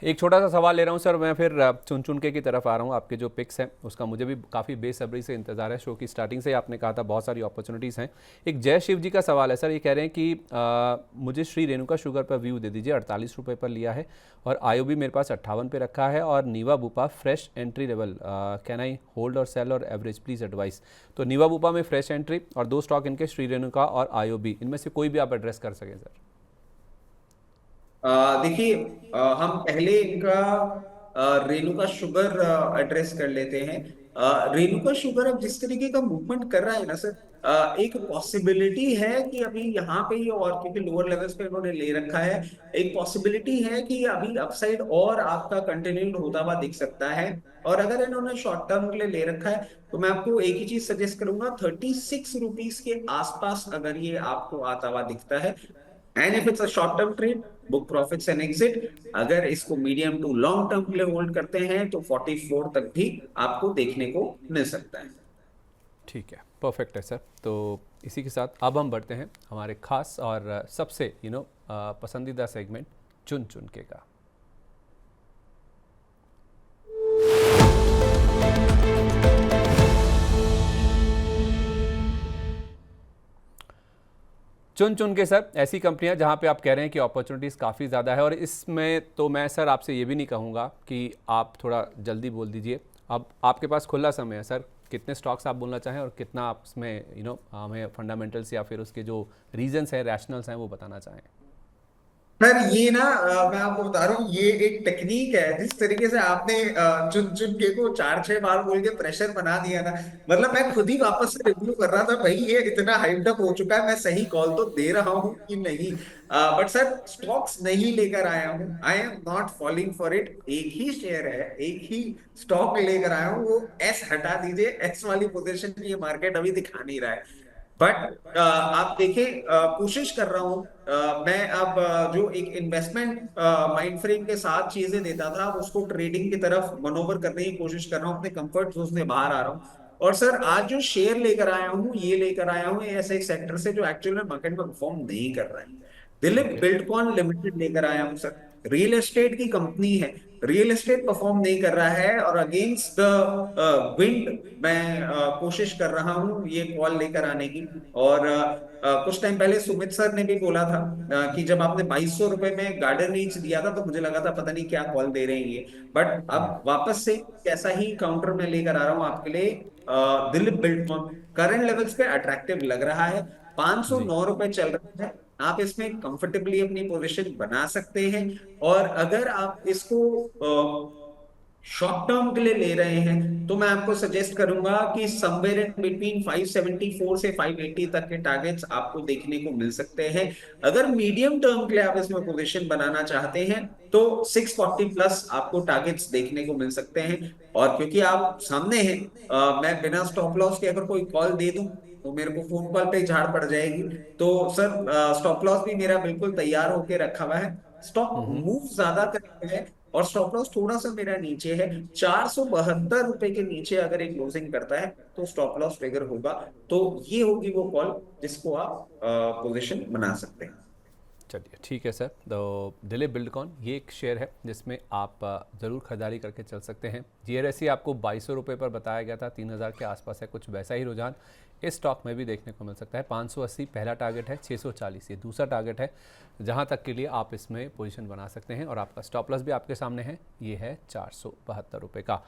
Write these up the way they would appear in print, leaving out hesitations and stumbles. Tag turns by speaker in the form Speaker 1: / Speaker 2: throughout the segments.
Speaker 1: एक छोटा सा सवाल ले रहा हूँ सर, मैं फिर चुन चुन के की तरफ आ रहा हूँ। आपके जो पिक्स हैं उसका मुझे भी काफ़ी बेसब्री से इंतज़ार है। शो की स्टार्टिंग से ही आपने कहा था बहुत सारी अपॉर्चुनिटीज़ हैं। एक जय शिव जी का सवाल है सर, ये कह रहे हैं कि मुझे श्री रेणुका शुगर पर व्यू दे दीजिए, 48 रुपये पर लिया है और आईओबी मेरे पास 58 पे रखा है, और Niva Bupa fresh entry level, can I hold और सेल और एवरेज प्लीज़ एडवाइस। तो नीवा बुपा में फ्रेश एंट्री और 2 स्टॉक इनके श्री रेणुका और आईओबी, इनमें से कोई भी आप एड्रेस कर सकें सर।
Speaker 2: देखिए, हम पहले इनका रेणुका शुगर एड्रेस कर लेते हैं। रेणुका शुगर अब जिस तरीके का मूवमेंट कर रहा है ना सर, एक पॉसिबिलिटी है कि अभी यहाँ पे ही, और क्योंकि लोअर लेवल्स पे इन्होंने ले रखा है, एक पॉसिबिलिटी है कि अभी अपसाइड और आपका कंटिन्यूड होता हुआ दिख सकता है। और अगर इन्होंने शॉर्ट टर्म के लिए ले रखा है तो मैं आपको एक ही चीज सजेस्ट करूंगा, 36 रुपीज के आसपास अगर ये आपको आता हुआ दिखता है, and if it's a short term trade, book profits and exit. अगर इसको मीडियम टू लॉन्ग टर्म के लिए होल्ड करते हैं तो 44 तक भी आपको देखने को मिल सकता है।
Speaker 1: ठीक है, परफेक्ट है सर। तो इसी के साथ अब हम बढ़ते हैं हमारे खास और सबसे पसंदीदा सेगमेंट चुन चुन के का। चुन चुन के सर, ऐसी कंपनियां जहां पे आप कह रहे हैं कि अपॉर्चुनिटीज़ काफ़ी ज़्यादा है, और इसमें तो मैं सर आपसे ये भी नहीं कहूँगा कि आप थोड़ा जल्दी बोल दीजिए। अब आपके पास खुला समय है सर, कितने स्टॉक्स आप बोलना चाहें और कितना आप उसमें हमें फंडामेंटल्स या फिर उसके जो रीजंस हैं, रैशनल्स हैं, वो बताना चाहें।
Speaker 2: सर ये ना, मैं आपको बता रहा हूँ, ये एक टेक्निक है। जिस तरीके से आपने चुन चुन के को 4-6 बार बोल के प्रेशर बना दिया ना, मतलब मैं खुद ही वापस से रिव्यू कर रहा था, भाई ये इतना हाइप्ड अप हो चुका है, मैं सही कॉल तो दे रहा हूँ कि नहीं। बट सर, स्टॉक्स नहीं लेकर आया हूँ, I am not falling for it. एक ही शेयर है, एक ही स्टॉक लेकर आया हूँ, वो एस हटा दीजिए, एस वाली पोजीशन की ये मार्केट अभी दिखा नहीं रहा है। बट आप देखें, कोशिश कर रहा हूं, मैं अब जो एक इन्वेस्टमेंट माइंड फ्रेम के साथ चीजें देता था, अब उसको ट्रेडिंग की तरफ मनोवर करने की कोशिश कर रहा हूं, अपने कंफर्ट जोन से बाहर आ रहा हूं। और सर, आज जो शेयर लेकर आया हूं, ये लेकर आया हूं ऐसे एक सेक्टर से जो एक्चुअल में मार्केट में परफॉर्म नहीं कर रहा है। दिलीप
Speaker 1: ओके।
Speaker 2: बिल्डकॉन लिमिटेड लेकर आया हूं सर। रियल एस्टेट की कंपनी है, रियल एस्टेट परफॉर्म नहीं कर रहा है, और अगेंस्ट द विंड मैं कोशिश कर रहा हूं ये कॉल लेकर आने की। और कुछ टाइम पहले सुमित सर ने भी बोला था कि जब आपने 2200 रुपए में गार्डन रीच दिया था तो मुझे लगा था पता नहीं क्या कॉल दे रहे हैं ये। बट अब वापस से कैसा ही काउंटर में लेकर आ रहा हूं आपके लिए। दिलीप बिल्डकॉन करंट लेवल्स पे अट्रैक्टिव लग रहा है,
Speaker 1: जी।
Speaker 2: 509 रुपए चल रहा है। आप इसमें कंफर्टेबली अपनी पोजीशन बना सकते हैं। और अगर आप इसको शॉर्ट टर्म के लिए ले रहे हैं तो मैं आपको सजेस्ट करूंगा कि समवेयर इन बिटवीन 574 से 580 तक के टारगेट्स आपको देखने को मिल सकते हैं। अगर मीडियम टर्म के लिए आप इसमें पोजीशन बनाना चाहते हैं तो 640 प्लस आपको टारगेट्स देखने को मिल सकते हैं। और क्योंकि आप सामने हैं, मैं बिना स्टॉप लॉस के अगर कोई कॉल दे दूं तो मेरे को फोन कॉल पे ही झाड़ पड़ जाएगी। तो सर, स्टॉप लॉस भी मेरा बिल्कुल तैयार होके रखा हुआ है। स्टॉक मूव ज्यादा कर रहा है और स्टॉप लॉस थोड़ा सा मेरा नीचे है, 472 रुपए के नीचे अगर एक क्लोजिंग करता है तो स्टॉप लॉस ट्रिगर होगा। तो ये होगी वो कॉल जिसको आप पोजीशन बना सकते हैं।
Speaker 1: चलिए ठीक है सर। तो दिलीप बिल्डकॉन ये एक शेयर है जिसमें आप ज़रूर खरीदारी करके चल सकते हैं। जीआरएससी आपको 2200 रुपये पर बताया गया था, 3000 के आसपास है, कुछ वैसा ही रुझान इस स्टॉक में भी देखने को मिल सकता है। 580 पहला टारगेट है, 640 ये दूसरा टारगेट है, जहां तक के लिए आप इसमें पोजीशन बना सकते हैं। और आपका स्टॉप लॉस भी आपके सामने है, ये है 472 रुपये का।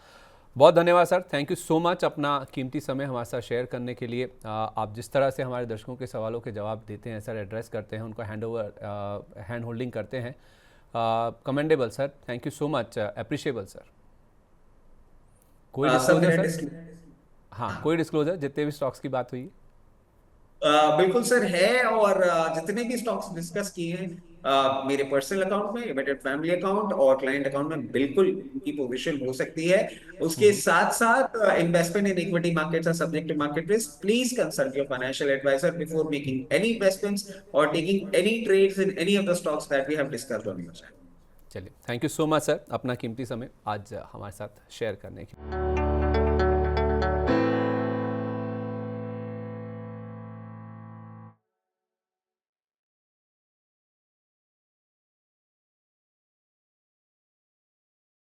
Speaker 1: बहुत धन्यवाद sir, thank you so much अपना ककीमती समय हमारे साथ शेयर करने के लिए। आप जिस तरह से हमारे दर्शकों के सवालों के जवाब देते हैं सर, एड्रेस करते हैं, उनको हैंड होल्डिंग करते हैं, commendable sir, thank you so much, appreciable sir. कोई
Speaker 2: सब
Speaker 1: डिस्क्लोजर
Speaker 2: मेरा
Speaker 1: सर?
Speaker 2: डिस्क
Speaker 1: हाँ, कोई डिस्क्लोजर जितने भी स्टॉक्स की बात हुई?
Speaker 2: बिल्कुल सर है। और जितने भी स्टॉक्स डिस्कस किए हैं, मेरे पर्सनल अकाउंट में, इमीडिएट फैमिली अकाउंट और क्लाइंट अकाउंट में बिल्कुल उनकी पोजीशन हो सकती है। उसके साथ साथ investment in equity markets are subject to market risk. Please consult your financial advisor before making any investments और taking any trades in any of the stocks that we have discussed on your channel.
Speaker 1: चलिए, thank you so much sir अपना कीमती समय आज हमारे साथ share करने के लिए।